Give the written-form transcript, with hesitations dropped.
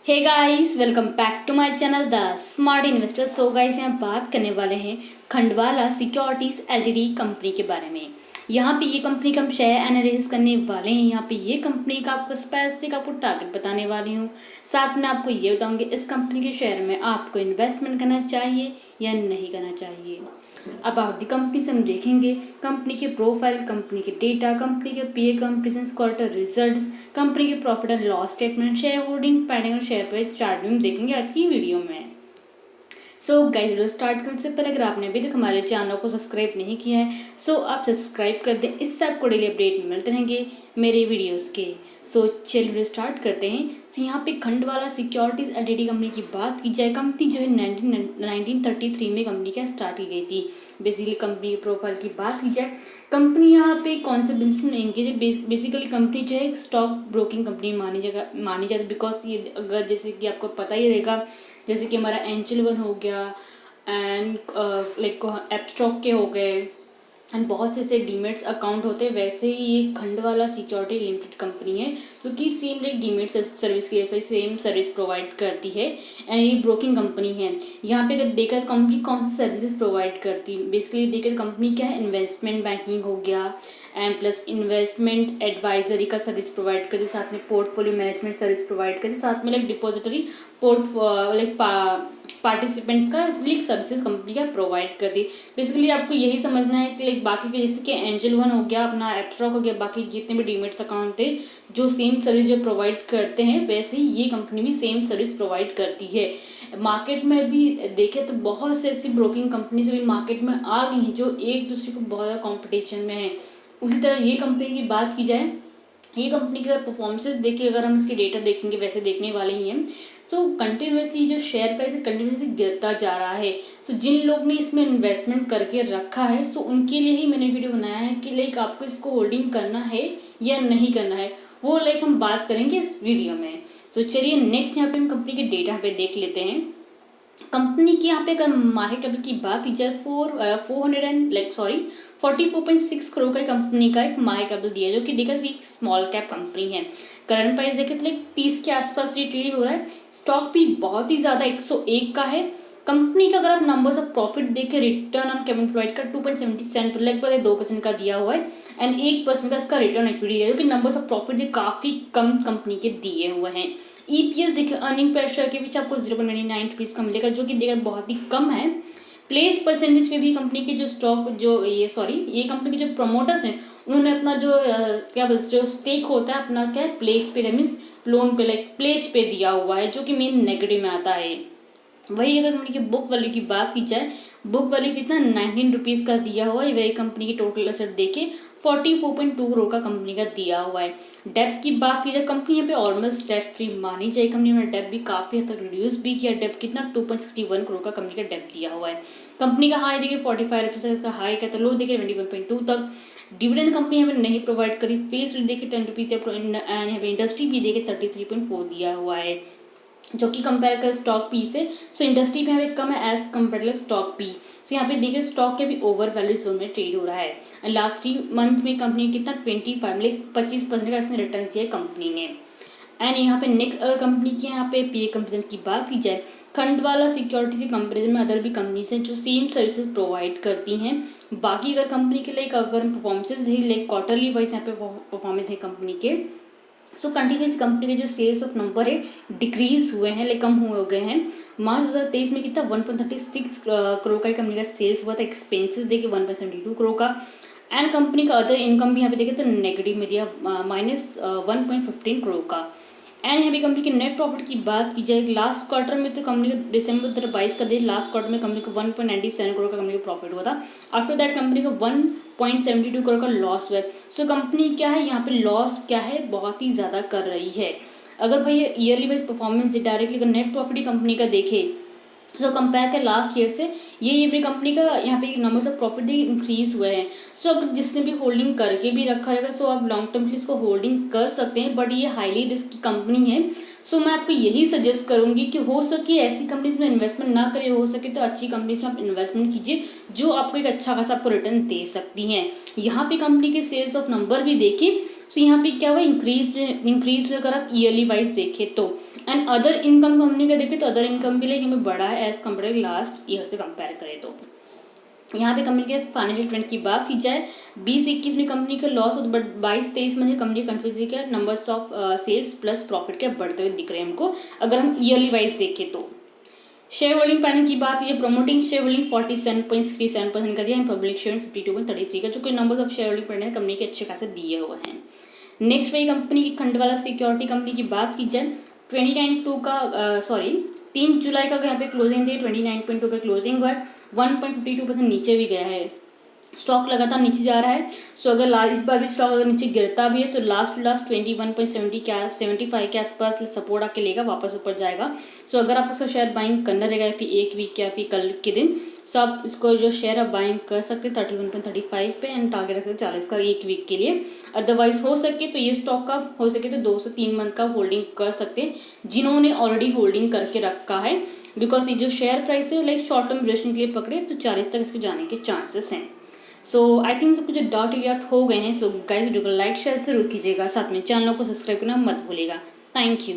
Hey guys, welcome back to my channel the smart investor. So guys, यहाँ बात करने वाले हैं खंडवाला सिक्योरिटीज एलटीडी कंपनी के बारे में। यहाँ पे ये कंपनी का हम शेयर एनालिसिस करने वाले हैं। यहाँ पे ये कंपनी का आपको स्पेसिफिक आपको टारगेट बताने वाली हूँ। साथ में आपको ये बताऊंगी इस कंपनी के शेयर में आपको इन्वेस्टमेंट करना चाहिए या नहीं करना चाहिए। अबाउट द कंपनी से हम देखेंगे कंपनी के प्रोफाइल, कंपनी के डेटा, कंपनी के पीए, कंपनी क्वार्टर रिजल्ट्स, कंपनी के profit and loss statement, share holding pattern और शेयर प्राइस चार्ट भी हम देखेंगे आज की वीडियो में। सो गाइस, वीडियो स्टार्ट करने से पहले अगर आपने अभी तक हमारे चैनल को सब्सक्राइब नहीं किया है सो आप सब्सक्राइब कर दें। इससे आपको डेली अपडेट मिलते रहेंगे मेरे वीडियोस के। सो चलिए वीडियो स्टार्ट करते हैं। सो यहाँ पे खंडवाला सिक्योरिटीज एलटीडी कंपनी की बात की जाए, कंपनी जो है 1933 में कंपनी क्या स्टार्ट की गई थी। बेसिकली कंपनी के प्रोफाइल की बात की जाए, कंपनी यहाँ पे कौन से बिजनेस में एंगेज है। बेसिकली कंपनी जो है स्टॉक ब्रोकिंग कंपनी मानी जाती है। बिकॉज ये अगर जैसे कि आपको पता ही रहेगा, जैसे कि हमारा एंजल वन हो गया एंड लाइक एप स्टॉक के हो गए एंड बहुत से ऐसे डीमेट्स अकाउंट होते हैं, वैसे ही ये खंडवाला सिक्योरिटी लिमिटेड कंपनी है जो कि सेम लाइक डीमेट सर्विस की जैसे सेम सर्विस प्रोवाइड करती है एंड ये ब्रोकिंग कंपनी है। यहाँ पे अगर देखा कंपनी कौन सी सर्विसेज प्रोवाइड करती है, बेसिकली देखकर कंपनी क्या है, इन्वेस्टमेंट बैंकिंग हो गया एंड प्लस इन्वेस्टमेंट एडवाइजरी का सर्विस प्रोवाइड करती है, साथ में पोर्टफोलियो मैनेजमेंट सर्विस प्रोवाइड करती है, साथ में लाइक डिपॉजिटरी पार्टिसिपेंट्स का लाइक सर्विसेज कंपनी का प्रोवाइड करती है। बेसिकली आपको यही समझना है कि लाइक बाकी के जैसे कि एंजल वन हो गया, अपना एप्स्टॉक हो गया, बाकी जितने भी डीमेट्स अकाउंट थे जो सेम सर्विस जो प्रोवाइड करते हैं, वैसे ही ये कंपनी भी सेम सर्विस प्रोवाइड करती है। मार्केट में भी देखें तो बहुत से ऐसी ब्रोकिंग कंपनी से भी मार्केट में आ गई हैं जो एक दूसरे को बहुत ज़्यादा कॉम्पिटिशन में है। उसी तरह ये कंपनी की बात की जाए, ये कंपनी के अगर परफॉर्मेंसेज देखिए, अगर हम इसके डेटा देखेंगे वैसे देखने वाले ही हैं, तो कंटिन्यूसली जो शेयर प्राइस है कंटिन्यूसली गिरता जा रहा है। सो जिन लोग ने इसमें इन्वेस्टमेंट करके रखा है सो उनके लिए ही मैंने वीडियो बनाया है कि लाइक आपको इसको होल्डिंग करना है या नहीं करना है, वो लाइक हम बात करेंगे इस वीडियो में। सो चलिए नेक्स्ट यहाँ पे हम कंपनी के डेटा पे देख लेते हैं। कंपनी की यहाँ पे अगर मार्केट कैपिटल की बात की जाए 44.6 करोड़ का कंपनी का एक मार्केट कैपिटल दिया है, जो कि देखा एक स्मॉल कैप कंपनी है। करंट प्राइस देखे तो लाइक 30 के आसपास ये ट्रेड हो रहा है। स्टॉक भी बहुत ही ज़्यादा 101 का है। कंपनी का अगर आप नंबर्स ऑफ प्रॉफिट देखें, रिटर्न ऑन कैपिटल एम्प्लॉयड का 2.77 लगभग 2% का दिया हुआ है एंड 1% का इसका रिटर्न इक्विटी है, जो कि नंबर्स ऑफ प्रॉफिट काफ़ी कम कंपनी के दिए हुए हैं। ईपीएस देखिए, अर्निंग पर शेयर के बीच आपको 0.99 रुपीज़ का मिलेगा, जो कि देखिए बहुत ही कम है। प्लेस परसेंटेज पे भी कंपनी के जो स्टॉक ये कंपनी के जो प्रमोटर्स हैं उन्होंने अपना जो क्या बोलते जो स्टेक होता है अपना क्या है प्लेस पे मीन्स लोन पे लाइक प्लेस पे दिया हुआ है, जो कि मेन नेगेटिव में आता है। वही अगर कंपनी की बुक वैल्यू की बात की जाए, बुक वैल्यू कितना 19 रुपीज़ का दिया हुआ है। वही कंपनी की टोटल एसेट देखे 44.2 करोड़ का कंपनी का दिया हुआ है। डेप्ट की बात की जाए, कंपनी यहाँ पे ऑलमोस्ट डेप्ट फ्री मानी जाए। कंपनी में डेप्ट भी काफ़ी हद तक रिड्यूस भी किया। डेप्ट कितना 2.61 करोड़ का कंपनी का डेप्ट दिया हुआ है। कंपनी का हाई देखिए 45 रुपीज़ का हाई का, तो लो देखिए 21.2 तक। डिविडेंड कंपनी यहाँ पे नहीं प्रोवाइड करी। फेस रेट देखिए 10 रुपीज़ यहाँ पे इंडस्ट्री भी देखिए 33.4 दिया हुआ है, जो कि कंपेयर कर स्टॉक पी से। सो इंडस्ट्री पे यहाँ पे कम है एज कम्पेयर स्टॉक पी। सो यहाँ पे देखिए स्टॉक के भी ओवर वैल्यू जोन में ट्रेड हो रहा है। लास्ट 3 मंथ में कंपनी ने कितना 25% का इसने रिटर्न दिया है कंपनी ने। एंड यहाँ पे नेक्स्ट अगर कंपनी की यहाँ पे पीए कंपनी की बात की जाए, खंडवाला सिक्योरिटी के कंपेरिजन में अदर भी कंपनीज हैं जो सेम सर्विसेज प्रोवाइड करती हैं। बाकी अगर कंपनी के लाइक अगर परफॉर्मेंसेज है लाइक क्वार्टरली वाइज यहाँ पे परफॉर्मेंस है कंपनी के, सो कंटिन्यूस कंपनी के जो सेल्स ऑफ नंबर है डिक्रीज हुए हैं, लाइक कम हो गए हैं। मार्च 2023 में कितना 1.36 करोड़ का कंपनी का सेल्स हुआ था। एक्सपेंसेस देखिए 1.72 करोड़ का। एंड कंपनी का अदर इनकम भी यहाँ पे देखें तो नेगेटिव में दिया -1.15 करोड़ का। एंड यहाँ पे कंपनी के नेट प्रॉफिट की बात की जाए, लास्ट क्वार्टर में तो कंपनी का दिसंबर 2022 का दिन लास्ट क्वार्टर में कंपनी को 1.97 करोड़ का कंपनी का प्रॉफिट हुआ था। आफ्टर दैट कंपनी को 1.72 करोड़ का लॉस हुआ है। सो कंपनी क्या है यहाँ पे लॉस क्या है बहुत ही ज़्यादा कर रही है। अगर भाई ईयरली वाइज परफॉर्मेंस डायरेक्टली अगर नेट प्रॉफिट ही कंपनी का देखे सो कंपेयर कर लास्ट ईयर से ये अपनी कंपनी का यहाँ पे नंबर्स ऑफ प्रॉफिट भी इंक्रीज हुए हैं। सो अगर जिसने भी होल्डिंग करके भी रखा रहेगा सो आप लॉन्ग टर्म के लिए इसको होल्डिंग कर सकते हैं, बट ये हाईली रिस्क कंपनी है। सो मैं आपको यही सजेस्ट करूंगी कि हो सके ऐसी कंपनीज में इन्वेस्टमेंट ना करिए, हो सके तो अच्छी कंपनीज में आप इन्वेस्टमेंट कीजिए जो आपको एक अच्छा खासा आपको रिटर्न दे सकती हैं। यहाँ पे कंपनी के सेल्स ऑफ नंबर भी देखिए, सो यहाँ पे क्या हुआ इंक्रीज अगर आप ईयरली वाइज देखें तो। एंड अदर इनकम कंपनी का देखें तो अदर इनकम भी लाइक हमें बढ़ा है एज कम्पेयर लास्ट ईयर से कंपेयर करें तो। यहाँ पे कंपनी के फाइनेंशियल ट्रेंड की बात की जाए 20-21 में कंपनी का लॉस हो, बट 22-23 में कंपनी कंट्रीज के numbers of sales plus profit के बढ़ते हुए दिख रहे हैं हमको, अगर हम ईयरली वाइज देखें तो। शेयर होल्डिंग पैटर्न की बात की, प्रमोटिंग शेयर होल्डिंग 47.37% का दिया है, पब्लिक शेयर 52.33 का, जो कि numbers of share holding pattern company के अच्छे खासे दिए हुए हैं। नेक्स्ट वही कंपनी की खंडवाला सिक्योरिटी कंपनी की बात की जाए 3 जुलाई का यहाँ पे क्लोजिंग थी, 29.2 पे क्लोजिंग हुआ है, 1.52% नीचे भी गया है, स्टॉक लगातार नीचे जा रहा है। सो अगर इस बार भी स्टॉक अगर नीचे गिरता भी है तो लास्ट 21.75 के आसपास सपोर्ट आके लेगा, वापस ऊपर जाएगा। सो अगर आप उसका शेयर बाइंग करना रहेगा या फिर एक वीक या फिर कल के दिन, सो आप इसको जो शेयर आप बाइंग कर सकते हैं 31.35 पे एंड टारगेट रखते 40 का एक वीक के लिए। अदरवाइज हो सके तो ये स्टॉक का हो सके तो 2 से 3 मंथ का होल्डिंग कर सकते हैं जिन्होंने ऑलरेडी होल्डिंग करके रखा है, बिकॉज ये जो शेयर प्राइस है लाइक शॉर्ट टर्म ड्यूरेशन के लिए पकड़े तो 40 तक इसके जाने के चांसेस हैं। सो आई थिंक सब कुछ डाउट क्लियर हो गए हैं। सो गाइस वीडियो को लाइक शेयर जरूर कीजिएगा, साथ में चैनल को सब्सक्राइब करना मत भूलिएगा। Thank you.